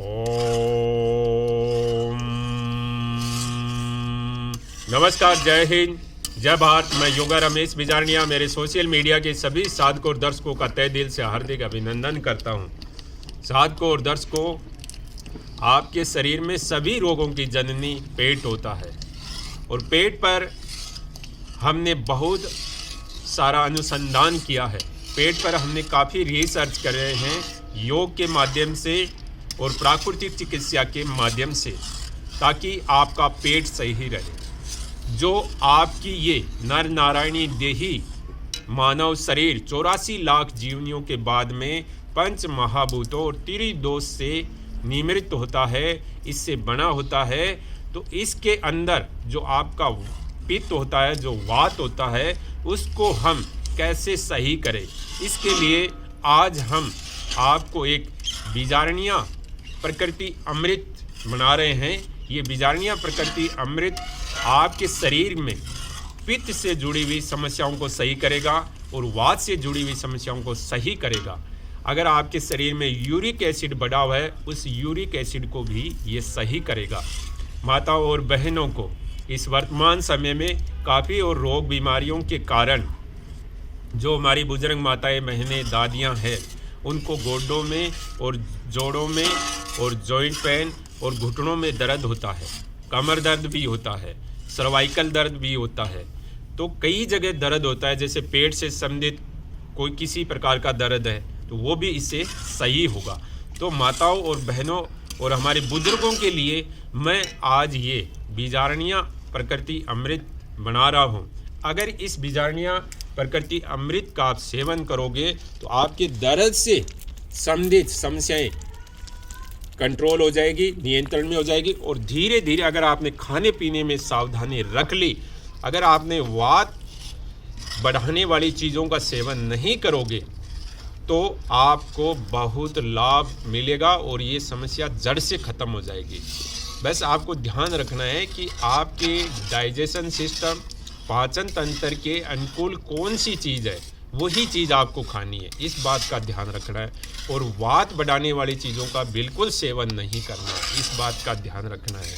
ओम नमस्कार, जय हिंद, जय भारत। मैं योगा रमेश बिजारनिया मेरे सोशल मीडिया के सभी साधकों और दर्शकों का तहे दिल से हार्दिक अभिनंदन करता हूं। साधकों और दर्शकों, आपके शरीर में सभी रोगों की जननी पेट होता है और पेट पर हमने बहुत सारा अनुसंधान किया है। पेट पर हमने काफ़ी रिसर्च कर रहे हैं योग के माध्यम से और प्राकृतिक चिकित्सा के माध्यम से, ताकि आपका पेट सही रहे। जो आपकी ये नर नारायणी देही मानव शरीर 84 लाख जीवनियों के बाद में पंच महाभूतों और त्रिदोष से निर्मित होता है, इससे बना होता है। तो इसके अंदर जो आपका पित्त होता है, जो वात होता है, उसको हम कैसे सही करें, इसके लिए आज हम आपको एक बीजारनिया प्रकृति अमृत बना रहे हैं। ये बीजारनिया प्रकृति अमृत आपके शरीर में पित्त से जुड़ी हुई समस्याओं को सही करेगा और वात से जुड़ी हुई समस्याओं को सही करेगा। अगर आपके शरीर में यूरिक एसिड बढ़ा हुआ है, उस यूरिक एसिड को भी ये सही करेगा। माताओं और बहनों को इस वर्तमान समय में काफ़ी और रोग बीमारियों के कारण जो हमारी बुजुर्ग माताएं, बहनें, दादियां हैं, उनको गोड्डों में और जोड़ों में और जॉइंट पेन और घुटनों में दर्द होता है, कमर दर्द भी होता है, सर्वाइकल दर्द भी होता है। तो कई जगह दर्द होता है, जैसे पेट से संबंधित कोई किसी प्रकार का दर्द है तो वो भी इससे सही होगा। तो माताओं और बहनों और हमारे बुजुर्गों के लिए मैं आज ये बीजारनिया प्रकृति अमृत बना रहा हूँ। अगर इस बीजारनिया प्रकृति अमृत का आप सेवन करोगे तो आपके दर्द से संबंधित समस्याएं कंट्रोल हो जाएगी, नियंत्रण में हो जाएगी। और धीरे धीरे अगर आपने खाने पीने में सावधानी रख ली, अगर आपने वात बढ़ाने वाली चीज़ों का सेवन नहीं करोगे तो आपको बहुत लाभ मिलेगा और ये समस्या जड़ से ख़त्म हो जाएगी। बस आपको ध्यान रखना है कि आपके डाइजेशन सिस्टम, पाचन तंत्र के अनुकूल कौन सी चीज़ है, वही चीज़ आपको खानी है। इस बात का ध्यान रखना है और वात बढ़ाने वाली चीज़ों का बिल्कुल सेवन नहीं करना है, इस बात का ध्यान रखना है।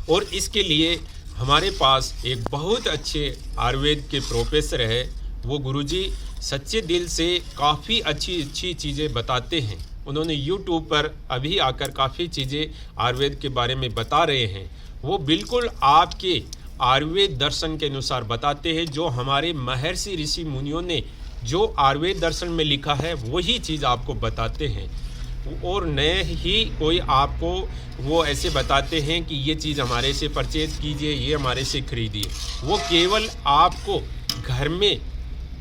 और इसके लिए हमारे पास एक बहुत अच्छे आयुर्वेद के प्रोफेसर है, वो गुरुजी सच्चे दिल से काफ़ी अच्छी चीज़ें बताते हैं। उन्होंने YouTube पर अभी आकर काफ़ी चीज़ें आयुर्वेद के बारे में बता रहे हैं। वो बिल्कुल आपके आयुर्वेद दर्शन के अनुसार बताते हैं। जो हमारे महर्षि ऋषि मुनियों ने जो आयुर्वेद दर्शन में लिखा है वही चीज़ आपको बताते हैं, और नए ही कोई आपको वो ऐसे बताते हैं कि ये चीज़ हमारे से परचेज कीजिए, ये हमारे से खरीदिए। वो केवल आपको घर में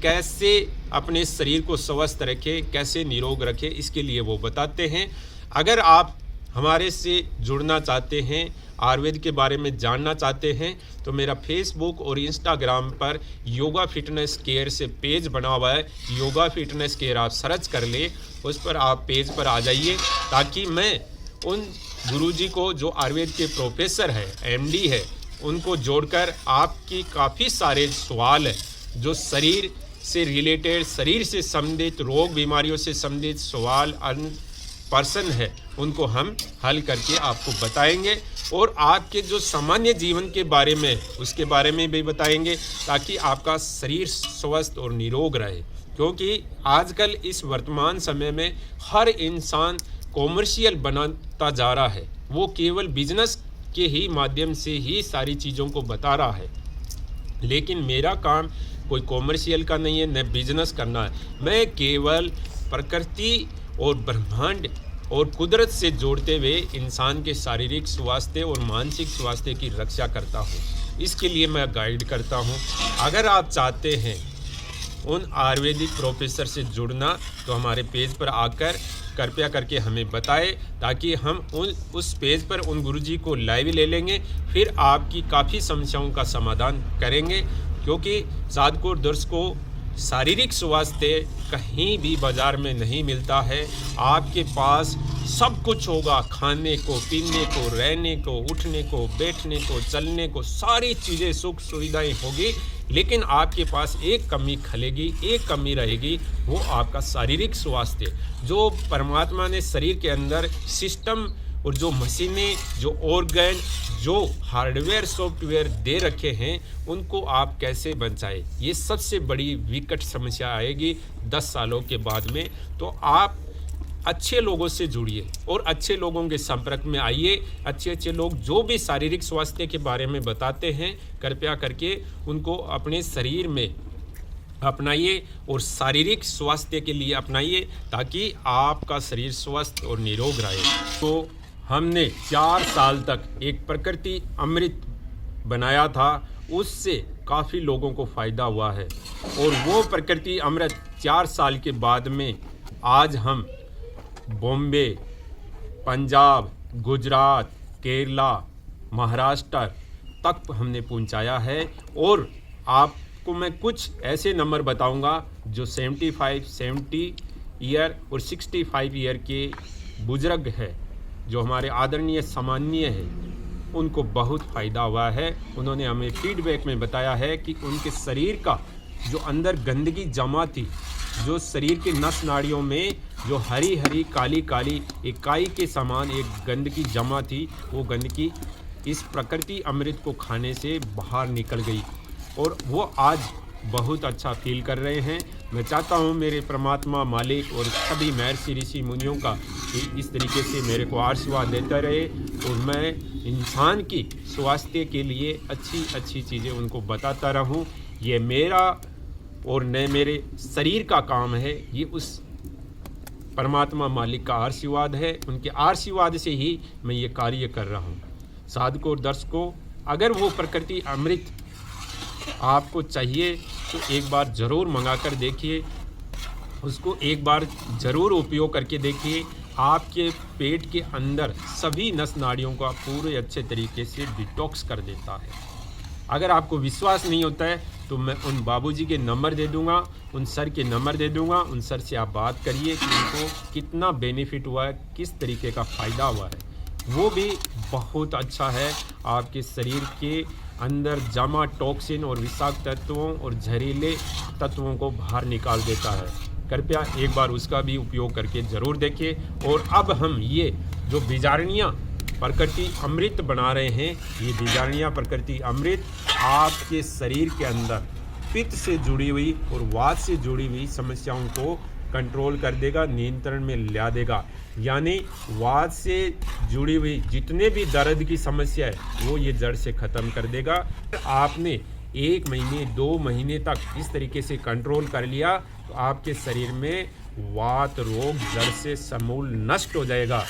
कैसे अपने शरीर को स्वस्थ रखें, कैसे निरोग रखें, इसके लिए वो बताते हैं। अगर आप हमारे से जुड़ना चाहते हैं, आयुर्वेद के बारे में जानना चाहते हैं, तो मेरा फेसबुक और इंस्टाग्राम पर योगा फिटनेस केयर से पेज बना हुआ है। योगा फिटनेस केयर आप सर्च कर ले, उस पर आप पेज पर आ जाइए, ताकि मैं उन गुरुजी को जो आयुर्वेद के प्रोफेसर है, MD है, उनको जोड़कर आपकी काफ़ी सारे सवाल हैं जो शरीर से रिलेटेड, शरीर से संबंधित, रोग बीमारियों से संबंधित सवाल पर्सन है, उनको हम हल करके आपको बताएंगे। और आपके जो सामान्य जीवन के बारे में, उसके बारे में भी बताएंगे, ताकि आपका शरीर स्वस्थ और निरोग रहे। क्योंकि आजकल इस वर्तमान समय में हर इंसान कॉमर्शियल बनाता जा रहा है, वो केवल बिजनेस के ही माध्यम से ही सारी चीज़ों को बता रहा है। लेकिन मेरा काम कोई कॉमर्शियल का नहीं है, न बिजनेस करना है। मैं केवल प्रकृति और ब्रह्मांड और कुदरत से जोड़ते हुए इंसान के शारीरिक स्वास्थ्य और मानसिक स्वास्थ्य की रक्षा करता हूँ। इसके लिए मैं गाइड करता हूँ। अगर आप चाहते हैं उन आयुर्वेदिक प्रोफेसर से जुड़ना, तो हमारे पेज पर आकर कृपया करके हमें बताएं, ताकि हम उस पेज पर उन गुरुजी को लाइव ले लेंगे, फिर आपकी काफ़ी समस्याओं का समाधान करेंगे। क्योंकि साधकों और दर्शकों, शारीरिक स्वास्थ्य कहीं भी बाजार में नहीं मिलता है। आपके पास सब कुछ होगा, खाने को, पीने को, रहने को, उठने को, बैठने को, चलने को, सारी चीज़ें सुख सुविधाएं होगी, लेकिन आपके पास एक कमी खलेगी, एक कमी रहेगी, वो आपका शारीरिक स्वास्थ्य। जो परमात्मा ने शरीर के अंदर सिस्टम और जो मशीनें, जो ऑर्गन, जो हार्डवेयर सॉफ्टवेयर दे रखे हैं, उनको आप कैसे बचाएं? ये सबसे बड़ी विकट समस्या आएगी 10 सालों के बाद में। तो आप अच्छे लोगों से जुड़िए और अच्छे लोगों के संपर्क में आइए। अच्छे अच्छे लोग जो भी शारीरिक स्वास्थ्य के बारे में बताते हैं, कृपया करके उनको अपने शरीर में अपनाइए और शारीरिक स्वास्थ्य के लिए अपनाइए, ताकि आपका शरीर स्वस्थ और निरोग रहे। तो हमने 4 साल तक एक प्रकृति अमृत बनाया था, उससे काफ़ी लोगों को फ़ायदा हुआ है। और वो प्रकृति अमृत 4 साल के बाद में आज हम बॉम्बे, पंजाब, गुजरात, केरला, महाराष्ट्र तक हमने पहुंचाया है। और आपको मैं कुछ ऐसे नंबर बताऊंगा जो 75, 70 ईयर और 65 ईयर के बुजुर्ग है, जो हमारे आदरणीय सम्माननीय है, उनको बहुत फ़ायदा हुआ है। उन्होंने हमें फीडबैक में बताया है कि उनके शरीर का जो अंदर गंदगी जमा थी, जो शरीर के नस नाड़ियों में जो हरी हरी काली काली इकाई के समान एक गंदगी जमा थी, वो गंदगी इस प्रकृति अमृत को खाने से बाहर निकल गई और वो आज बहुत अच्छा फील कर रहे हैं। मैं चाहता हूँ मेरे परमात्मा मालिक और सभी महर्षि ऋषि मुनियों का कि इस तरीके से मेरे को आशीर्वाद देता रहे और मैं इंसान की स्वास्थ्य के लिए अच्छी अच्छी चीज़ें उनको बताता रहूँ। ये मेरा और न मेरे शरीर का काम है, ये उस परमात्मा मालिक का आशीर्वाद है। उनके आशीर्वाद से ही मैं ये कार्य कर रहा हूँ। साधकों और दर्शकों, अगर वो प्रकृति अमृत आपको चाहिए तो एक बार ज़रूर मंगा कर देखिए, उसको एक बार ज़रूर उपयोग करके देखिए। आपके पेट के अंदर सभी नस नाड़ियों का पूरे अच्छे तरीके से डिटॉक्स कर देता है। अगर आपको विश्वास नहीं होता है तो मैं उन बाबूजी के नंबर दे दूंगा, उन सर के नंबर दे दूंगा, उन सर से आप बात करिए कि उनको कितना बेनिफिट हुआ है, किस तरीके का फ़ायदा हुआ है। वो भी बहुत अच्छा है, आपके शरीर के अंदर जमा टॉक्सिन और विषाक्त तत्वों और जहरीले तत्वों को बाहर निकाल देता है। कृपया एक बार उसका भी उपयोग करके ज़रूर देखिए। और अब हम ये जो बीजारणियाँ प्रकृति अमृत बना रहे हैं, ये बीजारणियाँ प्रकृति अमृत आपके शरीर के अंदर पित्त से जुड़ी हुई और वात से जुड़ी हुई समस्याओं को कंट्रोल कर देगा, नियंत्रण में ला देगा। यानी वात से जुड़ी हुई जितने भी दर्द की समस्या है वो ये जड़ से ख़त्म कर देगा। आपने 1 महीने 2 महीने तक इस तरीके से कंट्रोल कर लिया तो आपके शरीर में वात रोग जड़ से समूल नष्ट हो जाएगा।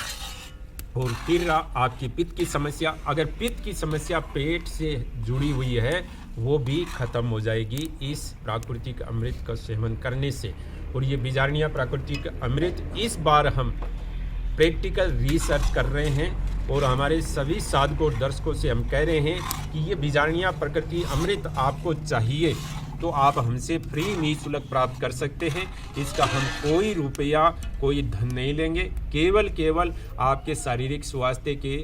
और फिर आपकी पित्त की समस्या, अगर पित्त की समस्या पेट से जुड़ी हुई है, वो भी ख़त्म हो जाएगी इस प्राकृतिक अमृत का सेवन करने से। और ये बीजारणियाँ प्राकृतिक अमृत इस बार हम प्रैक्टिकल रिसर्च कर रहे हैं और हमारे सभी साधकों और दर्शकों से हम कह रहे हैं कि ये बीजारणियाँ प्रकृति अमृत आपको चाहिए तो आप हमसे फ्री निःशुल्क प्राप्त कर सकते हैं। इसका हम कोई रुपया, कोई धन नहीं लेंगे, केवल आपके शारीरिक स्वास्थ्य के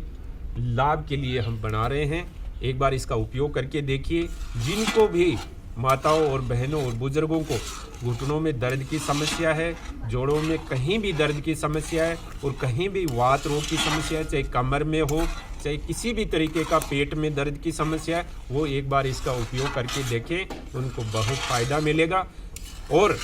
लाभ के लिए हम बना रहे हैं। एक बार इसका उपयोग करके देखिए। जिनको भी माताओं और बहनों और बुजुर्गों को घुटनों में दर्द की समस्या है, जोड़ों में कहीं भी दर्द की समस्या है और कहीं भी वात रोग की समस्या है, चाहे कमर में हो, चाहे किसी भी तरीके का पेट में दर्द की समस्या है, वो एक बार इसका उपयोग करके देखें, उनको बहुत फ़ायदा मिलेगा। और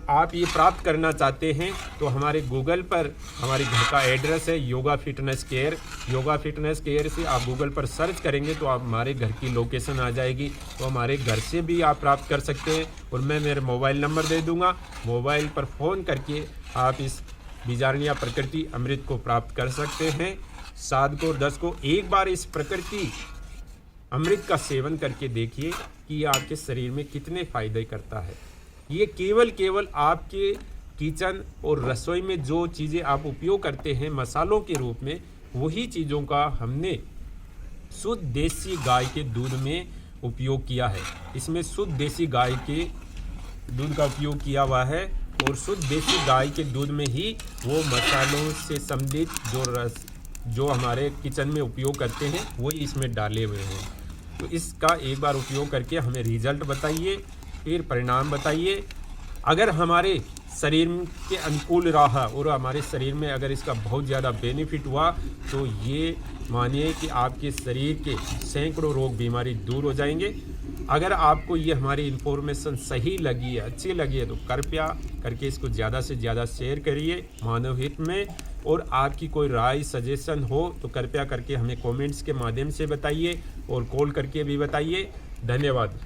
आप ये प्राप्त करना चाहते हैं तो हमारे गूगल पर हमारे घर का एड्रेस है yoga fitness care. Yoga fitness care से आप गूगल पर सर्च करेंगे तो आप हमारे घर की लोकेशन आ जाएगी, तो हमारे घर से भी आप प्राप्त कर सकते हैं। और मैं मेरे मोबाइल नंबर दे दूंगा, मोबाइल पर फ़ोन करके आप इस बीजारणियाँ प्रकृति अमृत को प्राप्त कर सकते हैं। साधकों और दर्शकों, एक बार इस प्रकृति अमृत का सेवन करके देखिए कि ये आपके शरीर में कितने फ़ायदे करता है। ये केवल आपके किचन और रसोई में जो चीज़ें आप उपयोग करते हैं मसालों के रूप में, वही चीज़ों का हमने शुद्ध देसी गाय के दूध में उपयोग किया है। इसमें शुद्ध देसी गाय के दूध का उपयोग किया हुआ है और शुद्ध देसी गाय के दूध में ही वो मसालों से संबंधित जो हमारे किचन में उपयोग करते हैं वो इसमें डाले हुए हैं। तो इसका एक बार उपयोग करके हमें रिजल्ट बताइए, फिर परिणाम बताइए। अगर हमारे शरीर के अनुकूल रहा और हमारे शरीर में अगर इसका बहुत ज़्यादा बेनिफिट हुआ तो ये मानिए कि आपके शरीर के सैकड़ों रोग बीमारी दूर हो जाएंगे। अगर आपको ये हमारी इन्फॉर्मेशन सही लगी है, अच्छी लगी है, तो कृपया करके इसको ज़्यादा से ज़्यादा शेयर करिए मानव हित में। और आपकी कोई राय सजेशन हो तो कृपया करके हमें कमेंट्स के माध्यम से बताइए और कॉल करके भी बताइए। धन्यवाद।